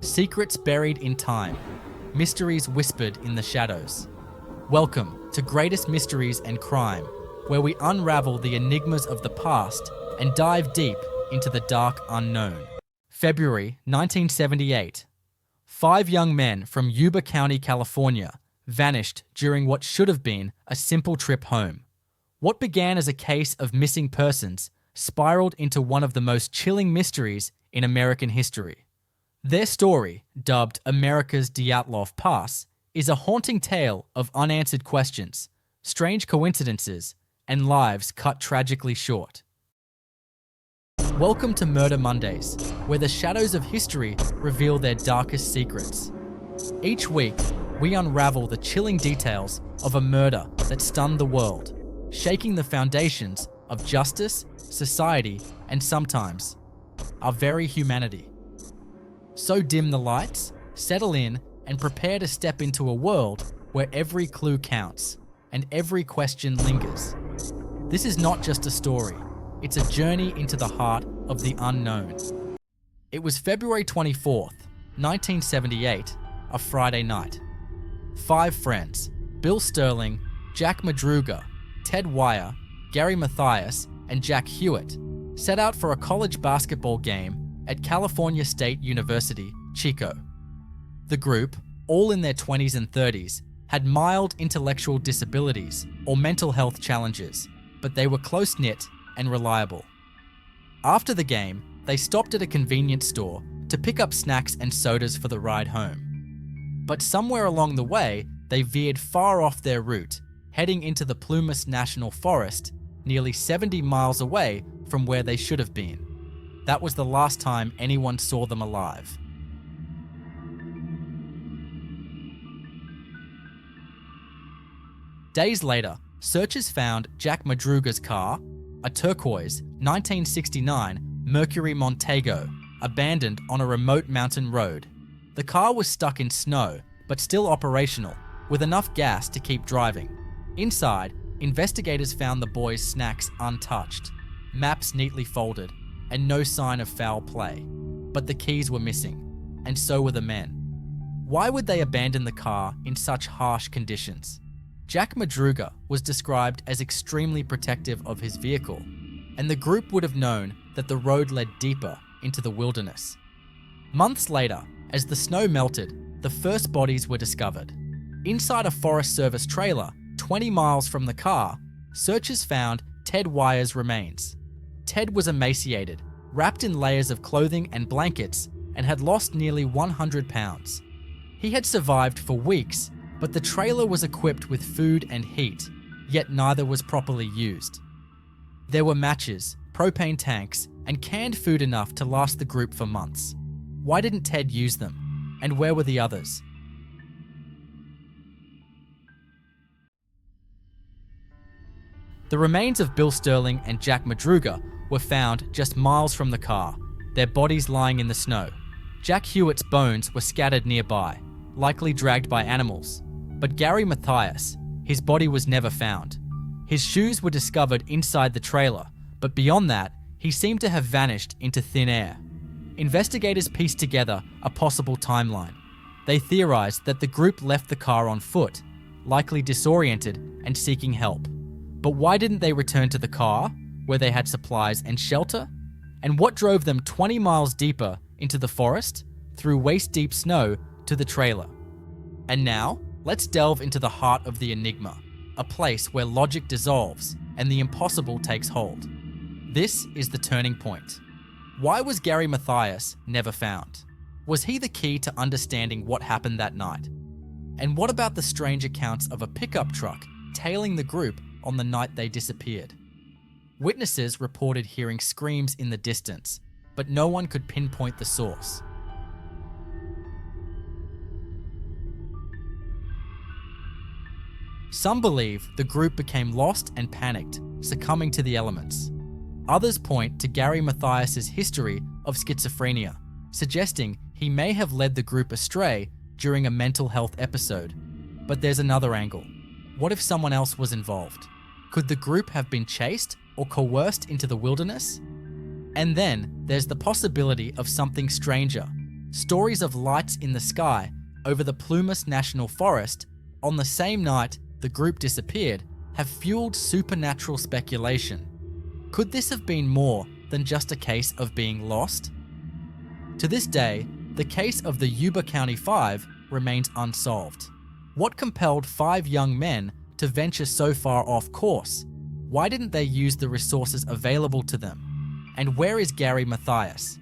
Secrets buried in time, mysteries whispered in the shadows. Welcome to Greatest Mysteries and Crime, where we unravel the enigmas of the past and dive deep into the dark unknown. February 1978. 5 young men from Yuba County, California, vanished during what should have been a simple trip home. What began as a case of missing persons spiraled into one of the most chilling mysteries in American history. Their story, dubbed America's Dyatlov Pass, is a haunting tale of unanswered questions, strange coincidences, and lives cut tragically short. Welcome to Murder Mondays, where the shadows of history reveal their darkest secrets. Each week, we unravel the chilling details of a murder that stunned the world, shaking the foundations of justice, society, and sometimes our very humanity. So dim the lights, settle in, and prepare to step into a world where every clue counts and every question lingers. This is not just a story, it's a journey into the heart of the unknown. It was February 24th, 1978, a Friday night. 5 friends, Bill Sterling, Jack Madruga, Ted Wire, Gary Mathias, and Jack Hewitt, set out for a college basketball game at California State University, Chico. The group, all in their 20s and 30s, had mild intellectual disabilities or mental health challenges, but they were close-knit and reliable. After the game, they stopped at a convenience store to pick up snacks and sodas for the ride home. But somewhere along the way, they veered far off their route, heading into the Plumas National Forest, nearly 70 miles away from where they should have been. That was the last time anyone saw them alive. Days later, searchers found Jack Madruga's car, a turquoise 1969 Mercury Montego, abandoned on a remote mountain road. The car was stuck in snow, but still operational, with enough gas to keep driving. Inside, investigators found the boys' snacks untouched, maps neatly folded, and no sign of foul play. But the keys were missing, and so were the men. Why would they abandon the car in such harsh conditions? Jack Madruga was described as extremely protective of his vehicle, and the group would have known that the road led deeper into the wilderness. Months later, as the snow melted, the first bodies were discovered. Inside a Forest Service trailer, 20 miles from the car, searchers found Ted Wire's remains. Ted was emaciated, wrapped in layers of clothing and blankets, and had lost nearly 100 pounds. He had survived for weeks, but the trailer was equipped with food and heat, yet neither was properly used. There were matches, propane tanks, and canned food enough to last the group for months. Why didn't Ted use them? And where were the others? The remains of Bill Sterling and Jack Madruga were found just miles from the car, their bodies lying in the snow. Jack Hewitt's bones were scattered nearby, likely dragged by animals. But Gary Mathias, his body was never found. His shoes were discovered inside the trailer, but beyond that, he seemed to have vanished into thin air. Investigators pieced together a possible timeline. They theorized that the group left the car on foot, likely disoriented and seeking help. But why didn't they return to the car, where they had supplies and shelter? And what drove them 20 miles deeper into the forest, through waist-deep snow, to the trailer? And now, let's delve into the heart of the enigma, a place where logic dissolves and the impossible takes hold. This is the turning point. Why was Gary Mathias never found? Was he the key to understanding what happened that night? And what about the strange accounts of a pickup truck tailing the group on the night they disappeared? Witnesses reported hearing screams in the distance, but no one could pinpoint the source. Some believe the group became lost and panicked, succumbing to the elements. Others point to Gary Mathias's history of schizophrenia, suggesting he may have led the group astray during a mental health episode. But there's another angle. What if someone else was involved? Could the group have been chased or coerced into the wilderness? And then there's the possibility of something stranger, stories of lights in the sky over the Plumas National Forest on the same night the group disappeared have fueled supernatural speculation. Could this have been more than just a case of being lost? To this day, the case of the Yuba County Five remains unsolved. What compelled 5 young men to venture so far off course? Why didn't they use the resources available to them? And where is Gary Mathias?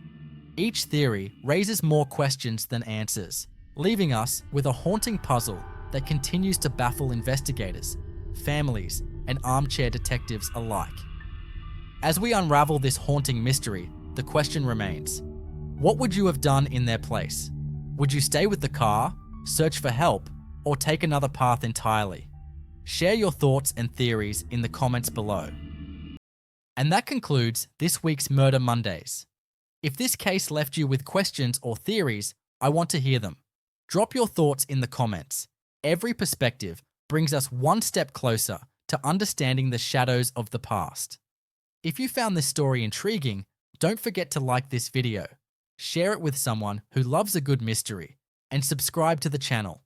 Each theory raises more questions than answers, leaving us with a haunting puzzle that continues to baffle investigators, families, and armchair detectives alike. As we unravel this haunting mystery, the question remains: what would you have done in their place? Would you stay with the car, search for help, or take another path entirely? Share your thoughts and theories in the comments below. And that concludes this week's Murder Mondays. If this case left you with questions or theories, I want to hear them. Drop your thoughts in the comments. Every perspective brings us one step closer to understanding the shadows of the past. If you found this story intriguing, don't forget to like this video, share it with someone who loves a good mystery, and subscribe to the channel.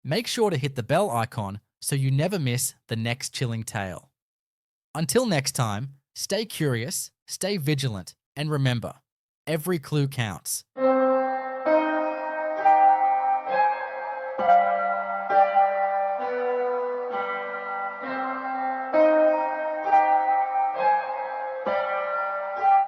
Make sure to hit the bell icon so you never miss the next chilling tale. Until next time, stay curious, stay vigilant, and remember, every clue counts.